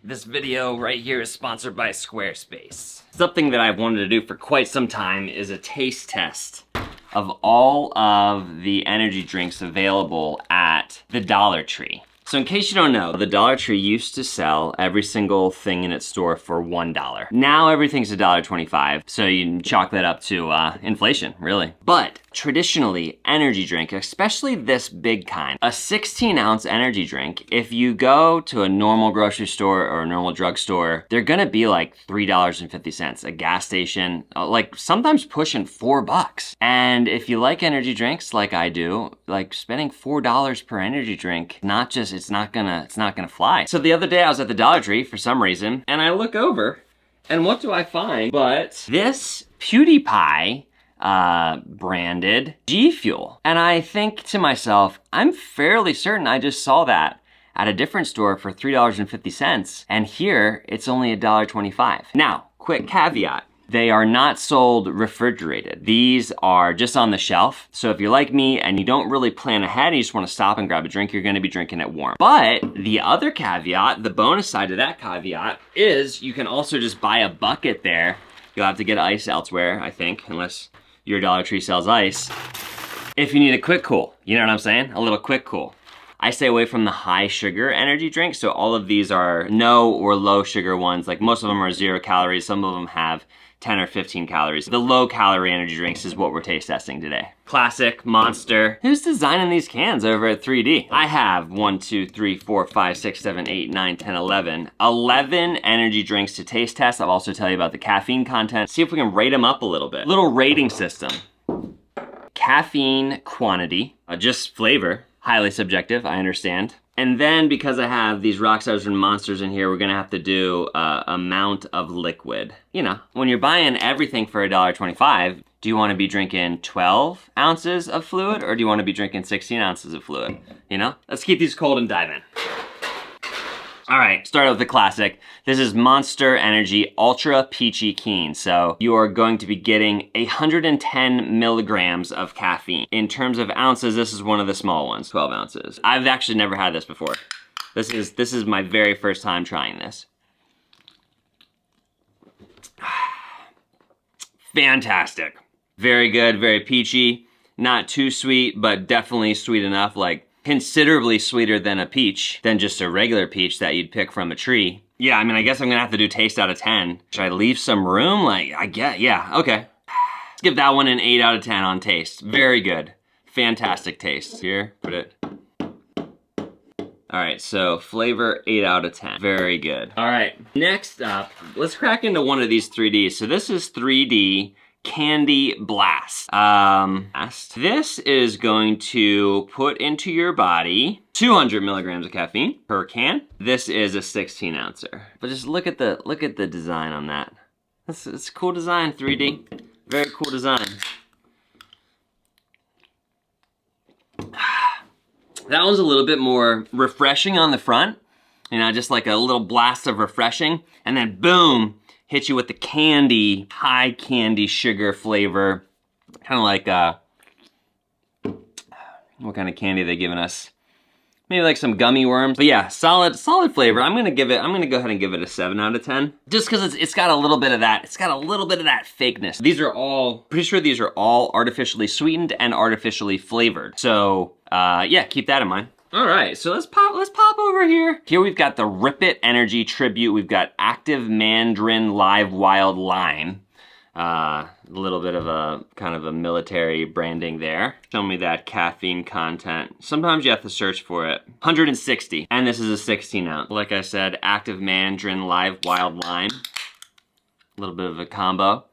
This video right here is sponsored by Squarespace. Something that I've wanted to do for quite some time is a taste test of all of the energy drinks available at the Dollar Tree. So in case you don't know, the Dollar Tree used to sell every single thing in its store for $1. Now everything's $1.25, so you can chalk that up to inflation, really. But traditionally, energy drink, especially this big kind, a 16-ounce energy drink, if you go to a normal grocery store or a normal drugstore, they're gonna be like $3.50. A gas station, like sometimes pushing $4. And if you like energy drinks like I do, like spending $4 per energy drink, it's not gonna fly. So the other day I was at the Dollar Tree for some reason, and I look over, and what do I find but this PewDiePie branded G Fuel. And I think to myself, I'm fairly certain I just saw that at a different store for $3.50, and here it's only $1.25. Now, quick caveat. They are not sold refrigerated. These are just on the shelf. So if you're like me and you don't really plan ahead and you just wanna stop and grab a drink, you're gonna be drinking it warm. But the other caveat, the bonus side of that caveat, is you can also just buy a bucket there. You'll have to get ice elsewhere, I think, unless your Dollar Tree sells ice. If you need a quick cool, you know what I'm saying? A little quick cool. I stay away from the high sugar energy drinks, so all of these are no or low sugar ones. Like most of them are 0 calories, some of them have 10 or 15 calories. The low calorie energy drinks is what we're taste testing today. Classic, Monster. Who's designing these cans over at 3D? I have 1, 2, 3, 4, 5, 6, 7, 8, 9, 10, 11. 11 energy drinks to taste test. I'll also tell you about the caffeine content. See if we can rate them up a little bit. Little rating system. Caffeine quantity, just flavor. Highly subjective, I understand. And then because I have these Rockstars and Monsters in here, we're gonna have to do amount of liquid. You know, when you're buying everything for $1.25, do you wanna be drinking 12 ounces of fluid or do you wanna be drinking 16 ounces of fluid? You know? Let's keep these cold and dive in. All right, start with the classic. This is Monster Energy Ultra Peachy Keen. So you are going to be getting 110 milligrams of caffeine. In terms of ounces, this is one of the small ones, 12 ounces. I've actually never had this before. This is my very first time trying this. Fantastic. Very good, very peachy. Not too sweet, but definitely sweet enough, like considerably sweeter than a peach, than just a regular peach that you'd pick from a tree. Yeah, I mean, I guess I'm gonna have to do taste out of 10. Should I leave some room? Like, yeah, okay. Let's give that one an 8 out of 10 on taste. Very good. Fantastic taste. Here, put it. All right, so flavor 8 out of 10. Very good. All right, next up, let's crack into one of these 3Ds. So this is 3D Candy Blast. This is going to put into your body 200 milligrams of caffeine per can. This is a 16 ouncer. But just look at the design on that. It's a cool design, 3D. Very cool design. That one's a little bit more refreshing on the front. You know, just like a little blast of refreshing, and then boom, hit you with the candy, high candy sugar flavor. Kind of like, what kind of candy are they giving us? Maybe like some gummy worms. But yeah, solid flavor. I'm gonna go ahead and give it a 7 out of 10. Just because it's got a little bit of that, fakeness. These are all, pretty sure these are all artificially sweetened and artificially flavored. So yeah, keep that in mind. All right, so let's pop over here. Here we've got the Rip It Energy Tribute. We've got Active Mandarin Live Wild Lime. A little bit of a kind of a military branding there. Show me that caffeine content. Sometimes you have to search for it. 160, and this is a 16 ounce. Like I said, Active Mandarin Live Wild Lime. A little bit of a combo.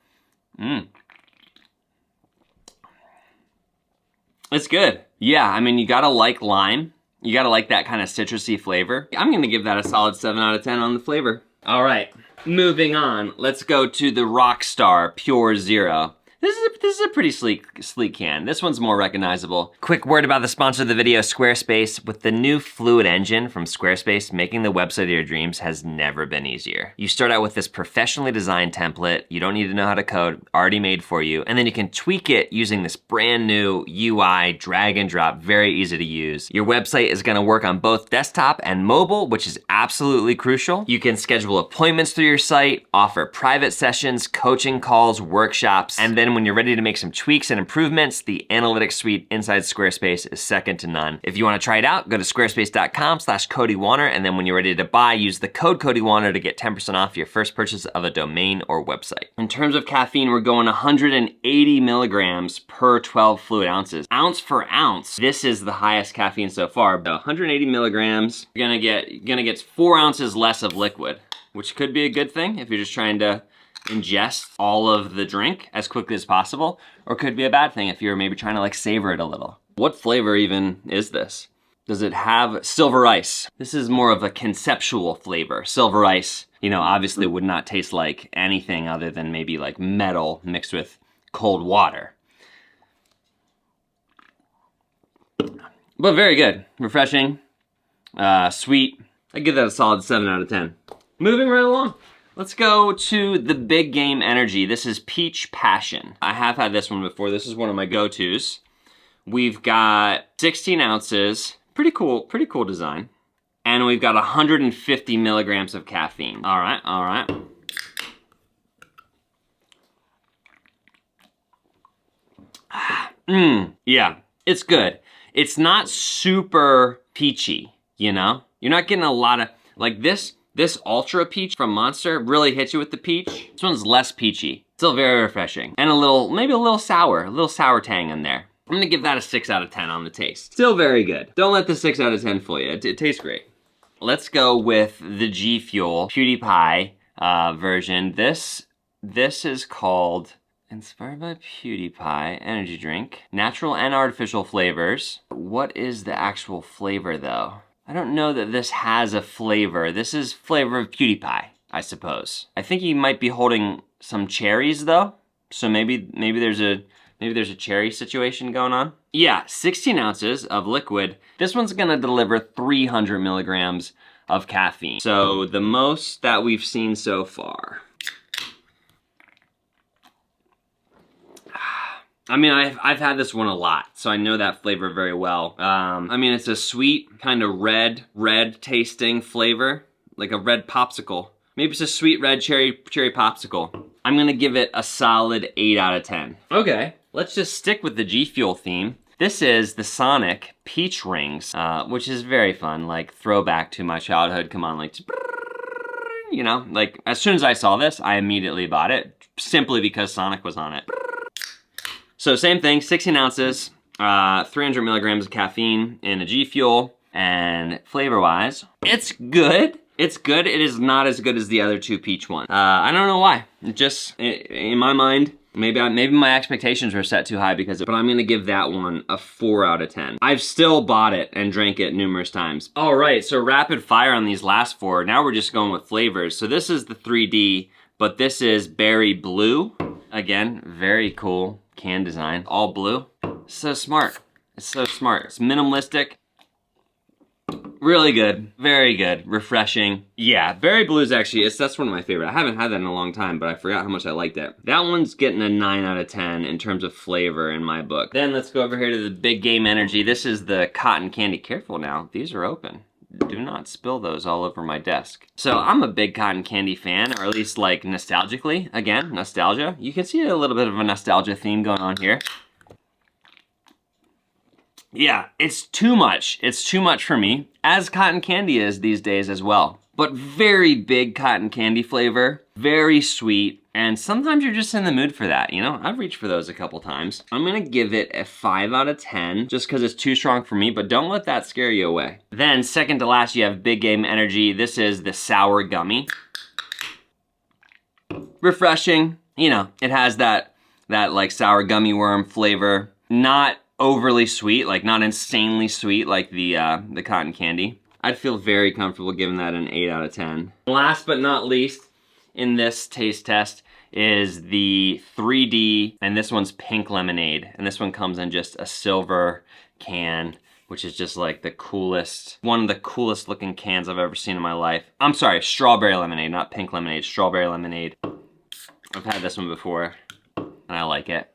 It's good. Yeah, I mean, you gotta like lime. You gotta like that kind of citrusy flavor. I'm gonna give that a solid 7 out of 10 on the flavor. All right, moving on. Let's go to the Rockstar Pure Zero. This is a pretty sleek can. This one's more recognizable. Quick word about the sponsor of the video, Squarespace. With the new Fluid engine from Squarespace, making the website of your dreams has never been easier. You start out with this professionally designed template. You don't need to know how to code, already made for you. And then you can tweak it using this brand new UI, drag and drop, very easy to use. Your website is gonna work on both desktop and mobile, which is absolutely crucial. You can schedule appointments through your site, offer private sessions, coaching calls, workshops, and then when you're ready to make some tweaks and improvements, the analytics suite inside Squarespace is second to none. If you wanna try it out, go to squarespace.com/CodyWarner, and then when you're ready to buy, use the code CodyWarner to get 10% off your first purchase of a domain or website. In terms of caffeine, we're going 180 milligrams per 12 fluid ounces. Ounce for ounce, this is the highest caffeine so far. 180 milligrams, you're gonna get 4 ounces less of liquid, which could be a good thing if you're just trying to ingest all of the drink as quickly as possible, or could be a bad thing if you're maybe trying to like savor it a little. What flavor even is this? Does it have silver ice? This is more of a conceptual flavor. Silver ice, you know, obviously would not taste like anything other than maybe like metal mixed with cold water. But very good, refreshing, sweet. I give that a solid 7 out of 10. Moving right along. Let's go to the Big Game Energy. This is Peach Passion. I have had this one before. This is one of my go-tos. We've got 16 ounces, pretty cool design. And we've got 150 milligrams of caffeine. All right. Yeah, it's good. It's not super peachy, you know? You're not getting a lot of, like this Ultra Peach from Monster really hits you with the peach. This one's less peachy. Still very refreshing. And maybe a little sour tang in there. I'm gonna give that a 6 out of 10 on the taste. Still very good. Don't let the 6 out of 10 fool you. It tastes great. Let's go with the G Fuel PewDiePie version. This is called Inspired by PewDiePie Energy Drink. Natural and artificial flavors. What is the actual flavor though? I don't know that this has a flavor. This is flavor of PewDiePie, I suppose. I think he might be holding some cherries though. So maybe there's a cherry situation going on. Yeah, 16 ounces of liquid. This one's gonna deliver 300 milligrams of caffeine. So the most that we've seen so far. I mean, I've had this one a lot, so I know that flavor very well. I mean, it's a sweet, kind of red tasting flavor, like a red popsicle. Maybe it's a sweet red cherry popsicle. I'm gonna give it a solid 8 out of 10. Okay, let's just stick with the G Fuel theme. This is the Sonic Peach Rings, which is very fun, like throwback to my childhood. Come on, like, you know, like as soon as I saw this, I immediately bought it, simply because Sonic was on it. So same thing, 16 ounces, 300 milligrams of caffeine in a G Fuel, and flavor-wise, it's good. It's good. It is not as good as the other two peach ones. I don't know why. Just in my mind, maybe my expectations were set too high but I'm gonna give that one a 4 out of 10. I've still bought it and drank it numerous times. All right, so rapid fire on these last 4. Now we're just going with flavors. So this is the 3D, but this is Berry Blue. Again, very cool can design, all blue. So smart, it's so smart. It's minimalistic. Really good, very good, refreshing. Yeah, Berry Blue is actually, that's one of my favorite. I haven't had that in a long time, but I forgot how much I liked it. That one's getting a 9 out of 10 in terms of flavor in my book. Then let's go over here to the Big Game Energy. This is the cotton candy. Careful now, these are open. Do not spill those all over my desk. So I'm a big cotton candy fan, or at least like nostalgically. Again, nostalgia. You can see a little bit of a nostalgia theme going on here. Yeah, it's too much. It's too much for me, as cotton candy is these days as well. But very big cotton candy flavor, very sweet, and sometimes you're just in the mood for that, you know? I've reached for those a couple times. I'm gonna give it a 5 out of 10, just because it's too strong for me, but don't let that scare you away. Then, second to last, you have Big Game Energy. This is the Sour Gummy. Refreshing, you know, it has that like sour gummy worm flavor. Not overly sweet, like not insanely sweet like the cotton candy. I'd feel very comfortable giving that an 8 out of 10. Last but not least in this taste test is the 3D, and this one's pink lemonade. And this one comes in just a silver can, which is just like the coolest, one of the coolest looking cans I've ever seen in my life. I'm sorry, strawberry lemonade, not pink lemonade, strawberry lemonade. I've had this one before, and I like it.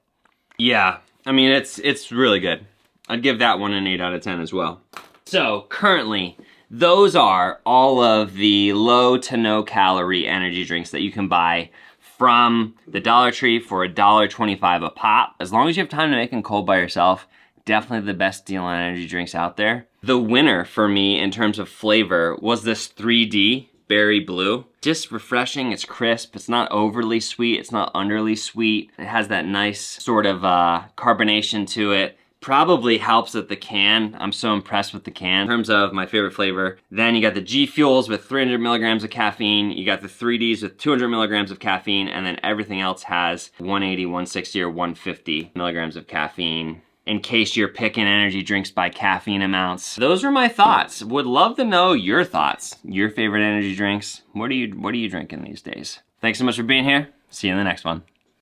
Yeah, I mean, it's really good. I'd give that one an 8 out of 10 as well. So currently, those are all of the low to no calorie energy drinks that you can buy from the Dollar Tree for $1.25 a pop. As long as you have time to make them cold by yourself, definitely the best deal on energy drinks out there. The winner for me in terms of flavor was this 3D Berry Blue. Just refreshing, it's crisp, it's not overly sweet, it's not underly sweet. It has that nice sort of carbonation to it. Probably helps with the can. I'm so impressed with the can. In terms of my favorite flavor, then you got the G Fuels with 300 milligrams of caffeine, you got the 3Ds with 200 milligrams of caffeine, and then everything else has 180, 160, or 150 milligrams of caffeine, in case you're picking energy drinks by caffeine amounts. Those are my thoughts. Would love to know your thoughts. Your favorite energy drinks. What are you drinking these days? Thanks so much for being here. See you in the next one.